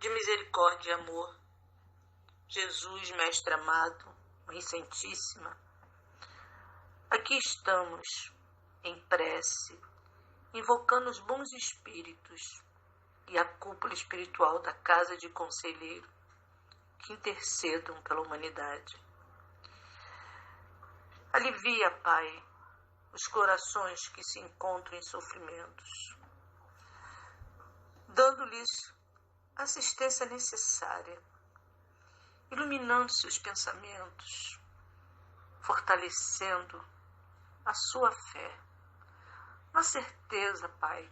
de misericórdia e amor, Jesus, Mestre amado, Mãe Santíssima, aqui estamos em prece, invocando os bons espíritos e a cúpula espiritual da Casa de Conselheiro que intercedam pela humanidade. Alivia, Pai, os corações que se encontram em sofrimentos, dando-lhes a assistência necessária, iluminando seus pensamentos, fortalecendo a sua fé, na certeza, Pai,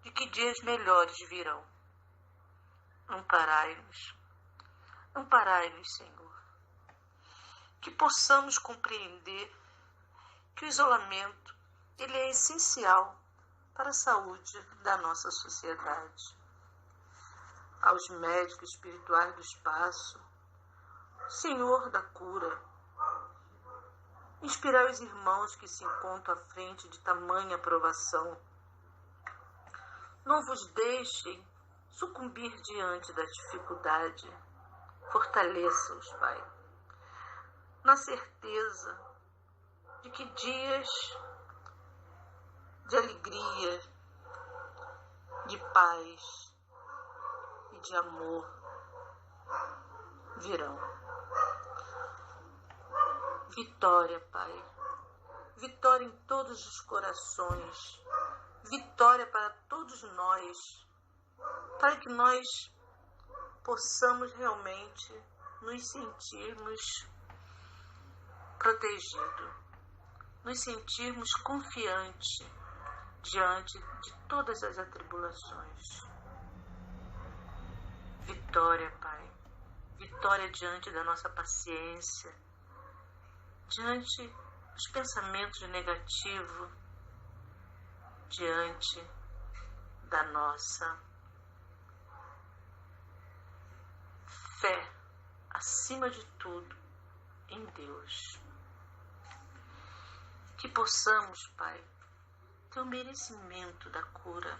de que dias melhores virão. Amparai-nos, Senhor, que possamos compreender que o isolamento ele é essencial para a saúde da nossa sociedade. Aos médicos espirituais do espaço, Senhor da cura, inspirai os irmãos que se encontram à frente de tamanha provação. Não vos deixem sucumbir diante da dificuldade. Fortaleça-os, Pai, na certeza de que dias de alegria, de paz e de amor virão. Vitória, Pai, vitória em todos os corações, vitória para todos nós, para que nós possamos realmente nos sentirmos protegidos, nos sentirmos confiantes diante de todas as atribulações. Vitória, Pai, vitória diante da nossa paciência, diante dos pensamentos negativos, diante da nossa fé, acima de tudo, em Deus. Que possamos, Pai, ter o merecimento da cura.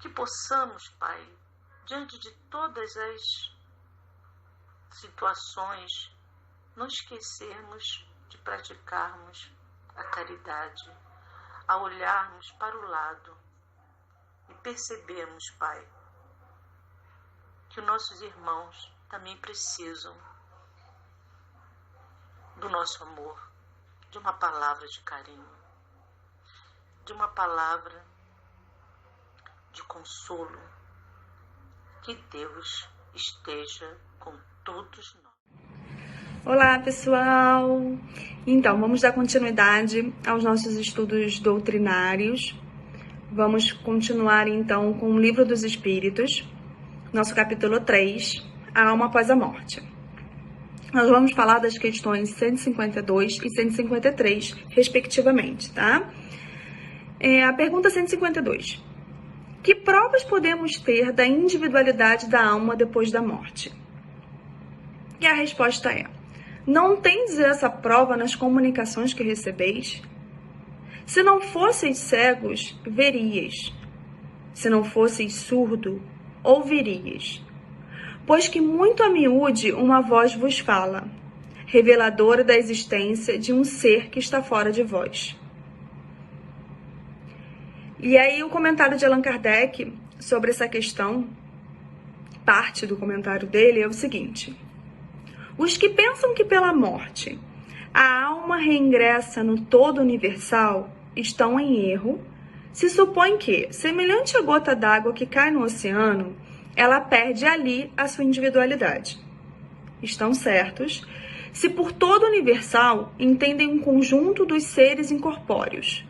Que possamos, Pai, diante de todas as situações, não esquecermos de praticarmos a caridade, a olharmos para o lado e percebermos, Pai, que os nossos irmãos também precisam do nosso amor, de uma palavra de carinho, de uma palavra de consolo. Que Deus esteja com todos nós. Olá, pessoal! Então, vamos dar continuidade aos nossos estudos doutrinários. Vamos continuar, então, com o Livro dos Espíritos, nosso capítulo 3, A Alma Após a Morte. Nós vamos falar das questões 152 e 153, respectivamente, tá? A pergunta 152. Que provas podemos ter da individualidade da alma depois da morte? E a resposta é: não tendes essa prova nas comunicações que recebeis? Se não fosseis cegos, veríeis. Se não fosseis surdo, ouviríeis. Pois que muito a miúde uma voz vos fala, reveladora da existência de um ser que está fora de vós. E aí o comentário de Allan Kardec sobre essa questão, parte do comentário dele é o seguinte: os que pensam que pela morte a alma reingressa no todo universal estão em erro, se supõe que, semelhante à gota d'água que cai no oceano, ela perde ali a sua individualidade. Estão certos se por todo universal entendem um conjunto dos seres incorpóreos,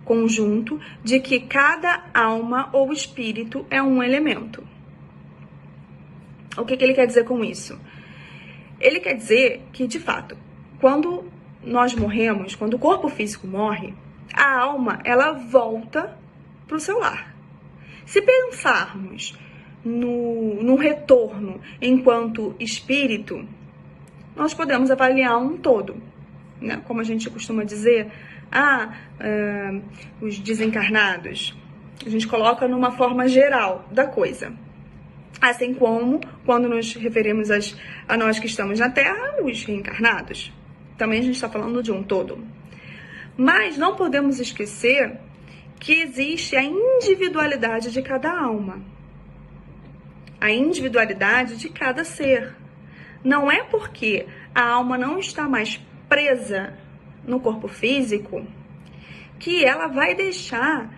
conjunto de que cada alma ou espírito é um elemento. O que ele quer dizer com isso? Ele quer dizer que, de fato, quando nós morremos, quando o corpo físico morre, a alma, ela volta para o seu lar. Se pensarmos no retorno enquanto espírito, nós podemos avaliar um todo, né? Como a gente costuma dizer, os desencarnados, A gente coloca numa forma geral da coisa. Assim como quando nos referimos a nós que estamos na Terra, os reencarnados. Também a gente está falando de um todo. Mas não podemos esquecer que existe a individualidade de cada alma. A individualidade de cada ser. Não é porque a alma não está mais presa no corpo físico que ela vai deixar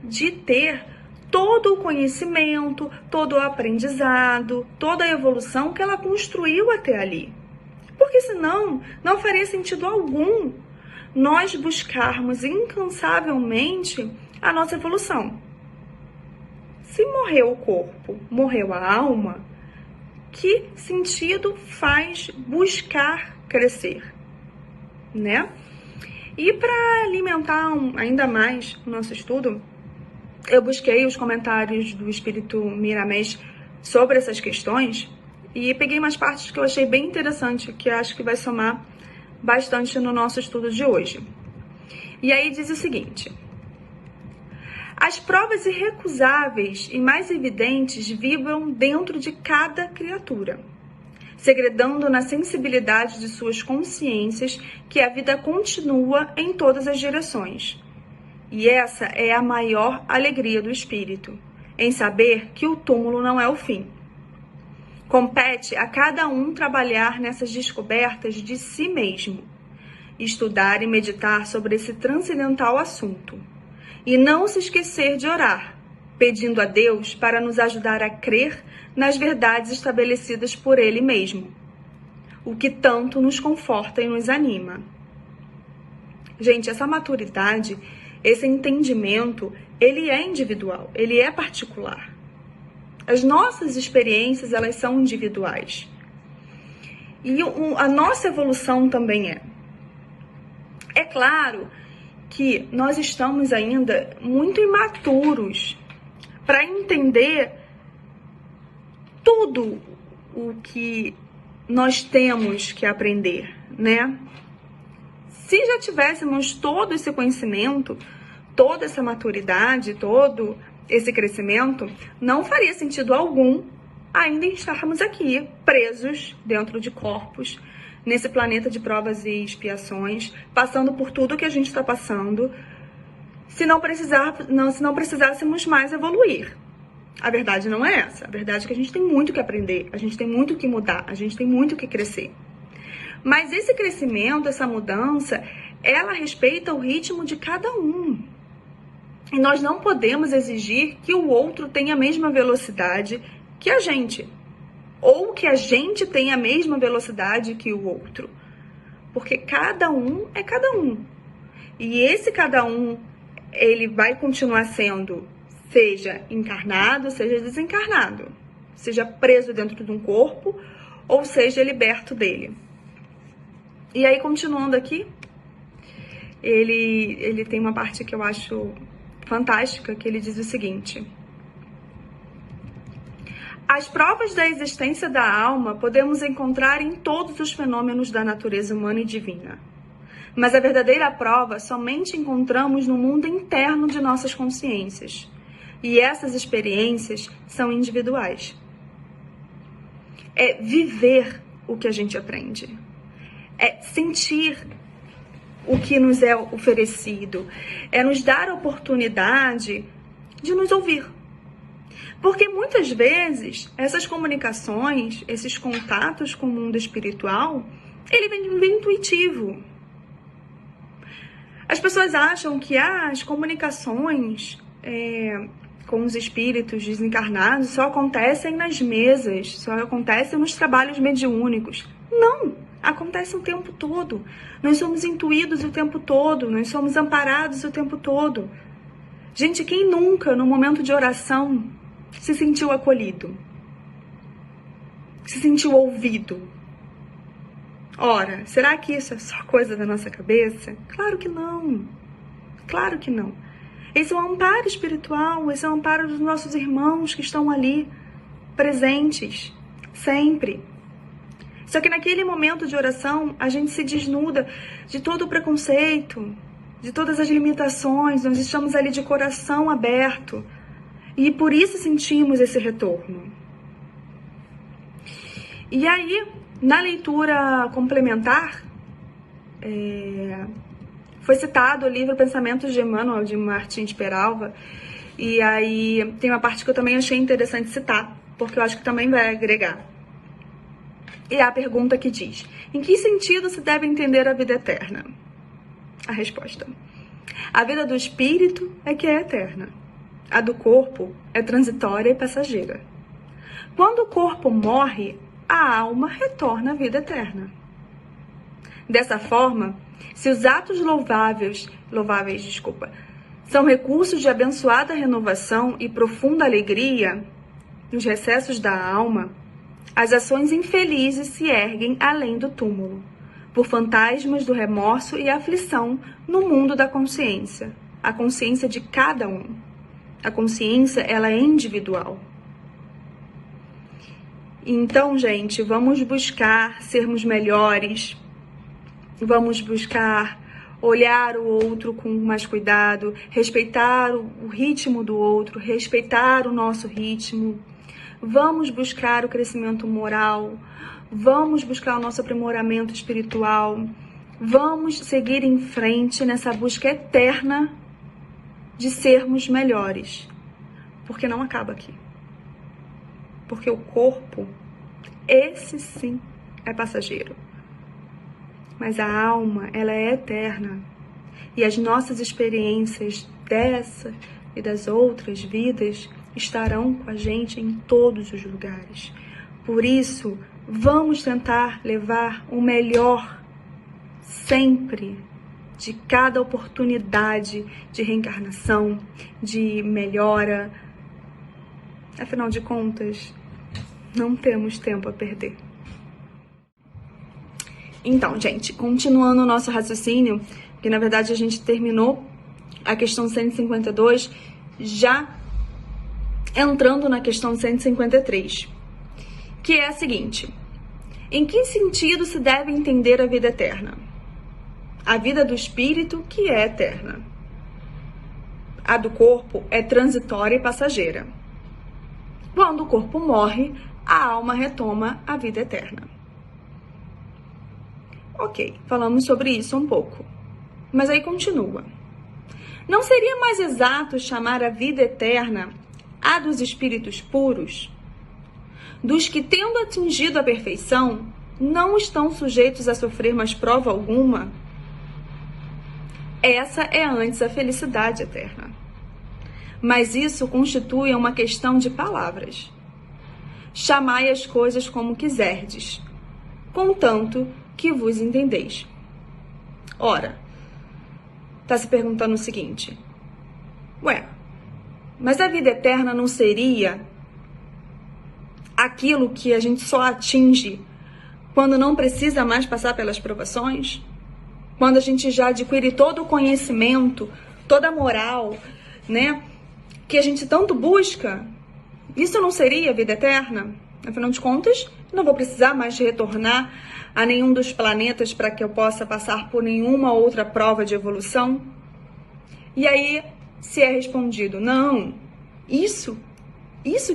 de ter todo o conhecimento, todo o aprendizado, toda a evolução que ela construiu até ali. Porque senão não faria sentido algum nós buscarmos incansavelmente a nossa evolução. Se morreu o corpo, morreu a alma, que sentido faz buscar crescer, né? E para alimentar ainda mais o nosso estudo, eu busquei os comentários do Espírito Miramês sobre essas questões e peguei umas partes que eu achei bem interessante, que acho que vai somar bastante no nosso estudo de hoje. E aí diz o seguinte: as provas irrecusáveis e mais evidentes vibram dentro de cada criatura, segredando na sensibilidade de suas consciências que a vida continua em todas as direções. E essa é a maior alegria do espírito, em saber que o túmulo não é o fim. Compete a cada um trabalhar nessas descobertas de si mesmo, estudar e meditar sobre esse transcendental assunto, e não se esquecer de orar, pedindo a Deus para nos ajudar a crer nas verdades estabelecidas por Ele mesmo, o que tanto nos conforta e nos anima. Gente, essa maturidade, esse entendimento, ele é individual, ele é particular. As nossas experiências, elas são individuais. E a nossa evolução também é. É claro que nós estamos ainda muito imaturos para entender tudo o que nós temos que aprender, né? Se já tivéssemos todo esse conhecimento, toda essa maturidade, todo esse crescimento, não faria sentido algum ainda estarmos aqui, presos dentro de corpos, nesse planeta de provas e expiações, passando por tudo que a gente está passando, se não precisássemos mais evoluir. A verdade não é essa. A verdade é que a gente tem muito que aprender, a gente tem muito que mudar, a gente tem muito que crescer. Mas esse crescimento, essa mudança, ela respeita o ritmo de cada um. E nós não podemos exigir que o outro tenha a mesma velocidade que a gente. Ou que a gente tenha a mesma velocidade que o outro. Porque cada um é cada um. E esse cada um, ele vai continuar sendo, seja encarnado, seja desencarnado. Seja preso dentro de um corpo, ou seja liberto dele. E aí, continuando aqui, ele tem uma parte que eu acho fantástica, que ele diz o seguinte: as provas da existência da alma podemos encontrar em todos os fenômenos da natureza humana e divina. Mas a verdadeira prova somente encontramos no mundo interno de nossas consciências. E essas experiências são individuais. É viver o que a gente aprende. É sentir o que nos é oferecido. É nos dar a oportunidade de nos ouvir. Porque muitas vezes essas comunicações, esses contatos com o mundo espiritual, ele vem intuitivo. As pessoas acham que as comunicações com os espíritos desencarnados só acontecem nas mesas, só acontecem nos trabalhos mediúnicos. Não! Acontece o tempo todo. Nós somos intuídos o tempo todo, nós somos amparados o tempo todo. Gente, quem nunca, no momento de oração, se sentiu acolhido? Se sentiu ouvido? Ora, será que isso é só coisa da nossa cabeça? Claro que não. Claro que não. Esse é o amparo espiritual, esse é o amparo dos nossos irmãos que estão ali, presentes, sempre. Só que naquele momento de oração, a gente se desnuda de todo o preconceito, de todas as limitações, nós estamos ali de coração aberto e por isso sentimos esse retorno. E aí, na leitura complementar, foi citado o livro Pensamentos de Emmanuel, de Martins Peralva, e aí tem uma parte que eu também achei interessante citar, porque eu acho que também vai agregar. E é a pergunta que diz: em que sentido se deve entender a vida eterna? A resposta: a vida do espírito é que é eterna. A do corpo é transitória e passageira. Quando o corpo morre, a alma retorna à vida eterna. Dessa forma, se os atos louváveis, são recursos de abençoada renovação e profunda alegria nos recessos da alma, as ações infelizes se erguem além do túmulo, por fantasmas do remorso e aflição no mundo da consciência, a consciência de cada um. A consciência, ela é individual. Então, gente, vamos buscar sermos melhores, vamos buscar olhar o outro com mais cuidado, respeitar o ritmo do outro, respeitar o nosso ritmo. Vamos buscar o crescimento moral, vamos buscar o nosso aprimoramento espiritual, vamos seguir em frente nessa busca eterna de sermos melhores, porque não acaba aqui. Porque o corpo, esse sim, é passageiro. Mas a alma, ela é eterna. E as nossas experiências dessa e das outras vidas estarão com a gente em todos os lugares. Por isso, vamos tentar levar o melhor sempre de cada oportunidade de reencarnação, de melhora. Afinal de contas, não temos tempo a perder. Então, gente, continuando o nosso raciocínio, que na verdade a gente terminou a questão 152, já entrando na questão 153, que é a seguinte: em que sentido se deve entender a vida eterna? A vida do espírito, que é eterna. A do corpo é transitória e passageira. Quando o corpo morre, a alma retoma a vida eterna. Ok, falamos sobre isso um pouco. Mas aí continua. Não seria mais exato chamar a vida eterna a dos espíritos puros? Dos que, tendo atingido a perfeição, não estão sujeitos a sofrer mais prova alguma? Essa é antes a felicidade eterna. Mas isso constitui uma questão de palavras. Chamai as coisas como quiserdes, contanto que vos entendeis. Ora, está se perguntando o seguinte: mas a vida eterna não seria aquilo que a gente só atinge quando não precisa mais passar pelas provações? Quando a gente já adquire todo o conhecimento, toda a moral, né, que a gente tanto busca? Isso não seria vida eterna? Afinal de contas, não vou precisar mais retornar a nenhum dos planetas para que eu possa passar por nenhuma outra prova de evolução? E aí, se é respondido, não, isso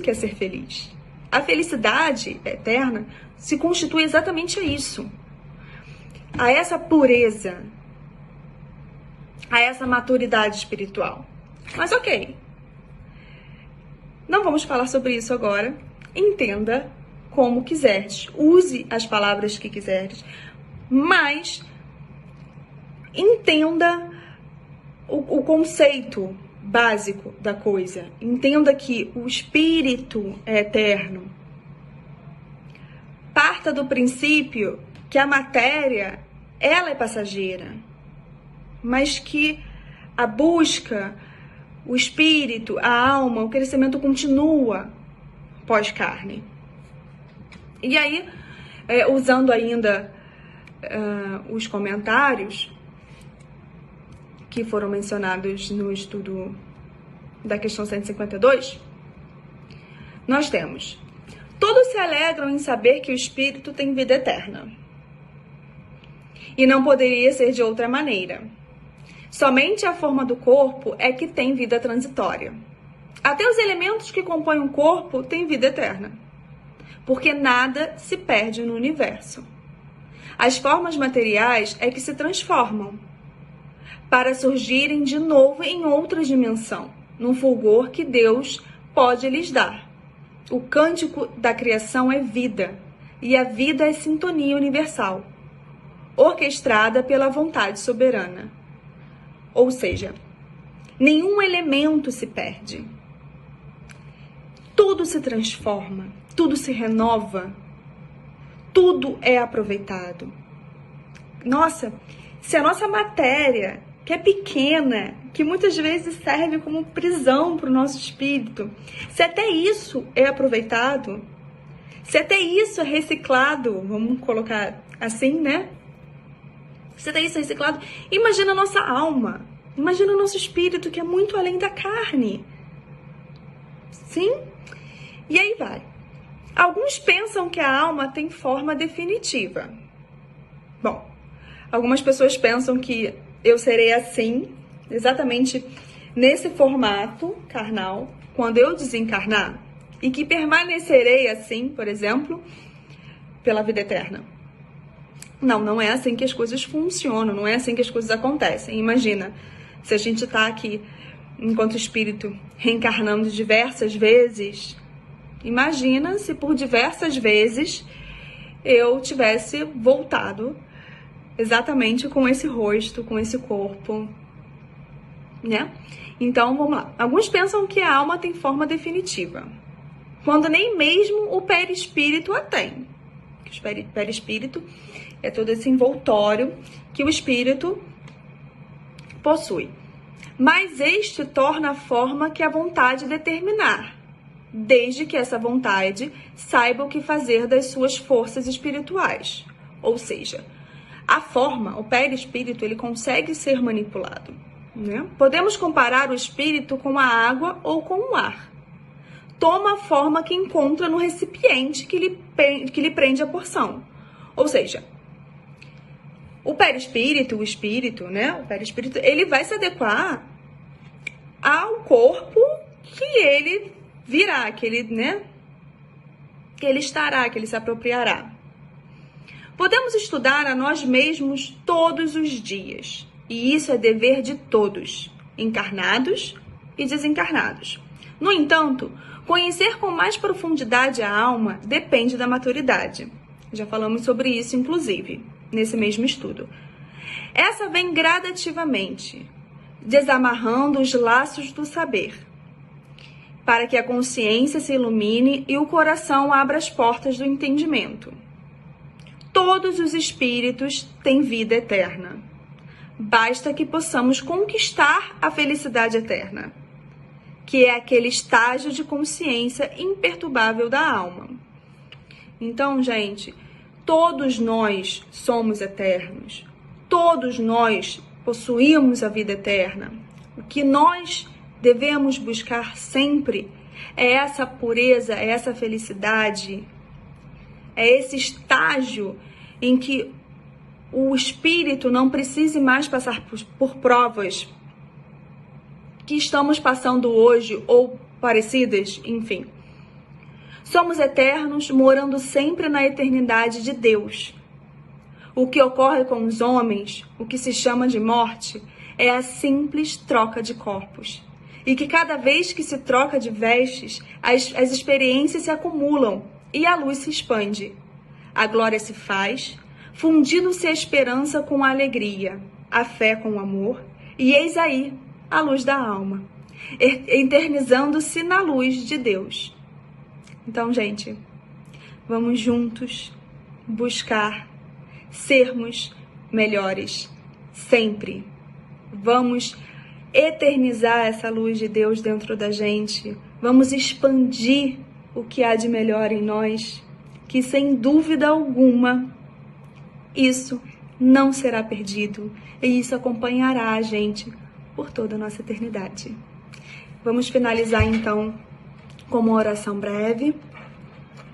que é ser feliz. A felicidade eterna se constitui exatamente a isso. A essa pureza, a essa maturidade espiritual. Mas ok, não vamos falar sobre isso agora. Entenda como quiseres, use as palavras que quiseres, mas entenda o conceito básico da coisa. Entenda que o espírito é eterno. Parta do princípio que a matéria, ela é passageira, mas que a busca, o espírito, a alma, o crescimento continua pós-carne. E aí, usando ainda os comentários que foram mencionados no estudo da questão 152, nós temos: todos se alegram em saber que o espírito tem vida eterna. E não poderia ser de outra maneira. Somente a forma do corpo é que tem vida transitória. Até os elementos que compõem o corpo têm vida eterna, porque nada se perde no universo. As formas materiais é que se transformam para surgirem de novo em outra dimensão, num fulgor que Deus pode lhes dar. O cântico da criação é vida, e a vida é sintonia universal, orquestrada pela vontade soberana. Ou seja, nenhum elemento se perde. Tudo se transforma, tudo se renova, tudo é aproveitado. Nossa, se a nossa matéria, que é pequena, que muitas vezes serve como prisão para o nosso espírito, se até isso é aproveitado, se até isso é reciclado, vamos colocar assim, né? Se até isso é reciclado, imagina a nossa alma, imagina o nosso espírito, que é muito além da carne. Sim? E aí vai. Alguns pensam que a alma tem forma definitiva. Bom, algumas pessoas pensam que eu serei assim, exatamente nesse formato carnal, quando eu desencarnar, e que permanecerei assim, por exemplo, pela vida eterna. Não, não é assim que as coisas funcionam, não é assim que as coisas acontecem. Imagina, se a gente está aqui, enquanto espírito, reencarnando diversas vezes, imagina se por diversas vezes eu tivesse voltado exatamente com esse rosto, com esse corpo, né? Então, vamos lá. Alguns pensam que a alma tem forma definitiva, quando nem mesmo o perispírito a tem. O perispírito é todo esse envoltório que o espírito possui. Mas este torna a forma que a vontade determinar, desde que essa vontade saiba o que fazer das suas forças espirituais. Ou seja, a forma, o perispírito, ele consegue ser manipulado, né? Podemos comparar o espírito com a água ou com o ar. Toma a forma que encontra no recipiente que lhe prende a porção. Ou seja, o perispírito, o espírito, né? O perispírito, ele vai se adequar ao corpo que ele virá, que ele, né? Que ele estará, que ele se apropriará. Podemos estudar a nós mesmos todos os dias, e isso é dever de todos, encarnados e desencarnados. No entanto, conhecer com mais profundidade a alma depende da maturidade. Já falamos sobre isso, inclusive, nesse mesmo estudo. Essa vem gradativamente, desamarrando os laços do saber, para que a consciência se ilumine e o coração abra as portas do entendimento. Todos os espíritos têm vida eterna. Basta que possamos conquistar a felicidade eterna, que é aquele estágio de consciência imperturbável da alma. Então, gente, todos nós somos eternos. Todos nós possuímos a vida eterna. O que nós devemos buscar sempre é essa pureza, é essa felicidade, é esse estágio em que o espírito não precise mais passar por provas que estamos passando hoje ou parecidas, enfim. Somos eternos, morando sempre na eternidade de Deus. O que ocorre com os homens, o que se chama de morte, é a simples troca de corpos. E que cada vez que se troca de vestes, as experiências se acumulam e a luz se expande. A glória se faz, fundindo-se a esperança com a alegria, a fé com o amor, e eis aí a luz da alma, eternizando-se na luz de Deus. Então, gente, vamos juntos buscar sermos melhores sempre. Vamos eternizar essa luz de Deus dentro da gente. Vamos expandir o que há de melhor em nós, que sem dúvida alguma isso não será perdido e isso acompanhará a gente por toda a nossa eternidade. Vamos finalizar então com uma oração breve,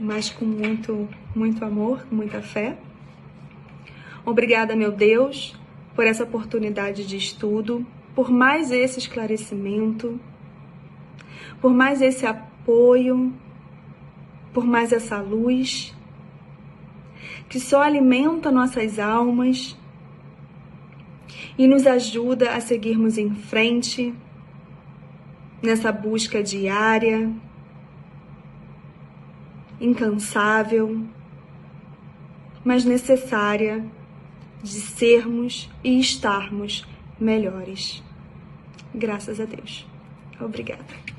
mas com muito amor, com muita fé. Obrigada, meu Deus, por essa oportunidade de estudo, por mais esse esclarecimento, por mais esse apoio, por mais essa luz que só alimenta nossas almas e nos ajuda a seguirmos em frente nessa busca diária, incansável, mas necessária de sermos e estarmos melhores. Graças a Deus. Obrigada.